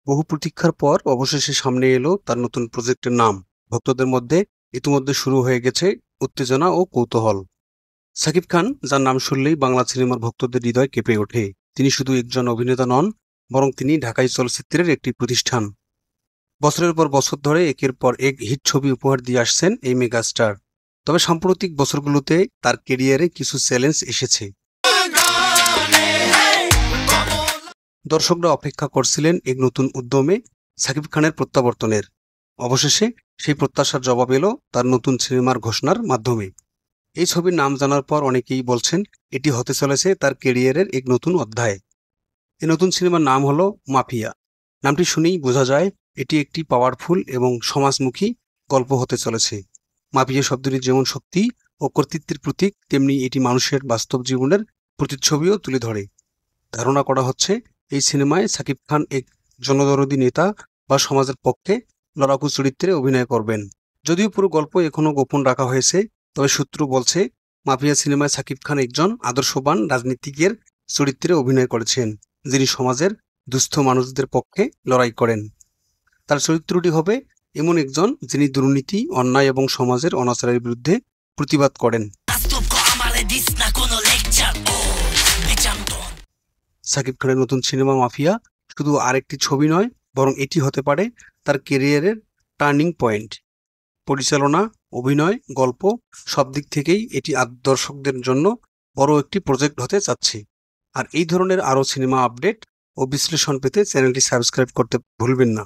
বহু প্রতীক্ষার পর অবশেষে সামনে এলো তার নতুন প্রজেক্টের নাম। ভক্তদের মধ্যে ইতিমধ্যে শুরু হয়ে গেছে উত্তেজনা ও কৌতূহল। শাকিব খান, যার নাম শুনলেই বাংলা সিনেমার ভক্তদের হৃদয় কেঁপে ওঠে। তিনি শুধু একজন অভিনেতা নন, বরং তিনি ঢাকাই চলচ্চিত্রের একটি প্রতিষ্ঠান। বছরের পর বছর ধরে একের পর এক হিট ছবি উপহার দিয়ে আসছেন এই মেগাস্টার। তবে সাম্প্রতিক বছরগুলোতে তার ক্যারিয়ারে কিছু চ্যালেঞ্জ এসেছে। দর্শকরা অপেক্ষা করছিলেন এক নতুন উদ্যমে শাকিব খানের প্রত্যাবর্তনের। অবশেষে সেই প্রত্যাশার জবাব এলো তার নতুন সিনেমার ঘোষণার মাধ্যমে। এই ছবির নাম জানার পর অনেকেই বলছেন এটি হতে চলেছে তার ক্যারিয়ারের এক নতুন অধ্যায়। এই নতুন সিনেমার নাম হলো মাফিয়া। নামটি শুনেই বোঝা যায় এটি একটি পাওয়ারফুল এবং সমাজমুখী গল্প হতে চলেছে। মাফিয়া শব্দটি যেমন শক্তি ও কর্তৃত্বের প্রতীক, তেমনি এটি মানুষের বাস্তব জীবনের প্রতিচ্ছবিও তুলে ধরে। ধারণা করা হচ্ছে এই সিনেমায় শাকিব খান এক জনদরদী নেতা বা সমাজের পক্ষে লড়াকু চরিত্রে অভিনয় করবেন। যদিও পুরো গল্প এখনও গোপন রাখা হয়েছে, তবে সূত্র বলছে মাফিয়া সিনেমায় শাকিব খান একজন আদর্শবান রাজনীতিকের চরিত্রে অভিনয় করেছেন, যিনি সমাজের দুস্থ মানুষদের পক্ষে লড়াই করেন। তার চরিত্রটি হবে এমন একজন যিনি দুর্নীতি, অন্যায় এবং সমাজের অনাচারের বিরুদ্ধে প্রতিবাদ করেন। শাকিব খানের নতুন সিনেমা মাফিয়া শুধু আরেকটি ছবি নয়, বরং এটি হতে পারে তার ক্যারিয়ারের টার্নিং পয়েন্ট। পরিচালনা, অভিনয়, গল্প সব দিক থেকেই এটি দর্শকদের জন্য বড় একটি প্রজেক্ট হতে যাচ্ছে। আর এই ধরনের আরও সিনেমা আপডেট ও বিশ্লেষণ পেতে চ্যানেলটি সাবস্ক্রাইব করতে ভুলবেন না।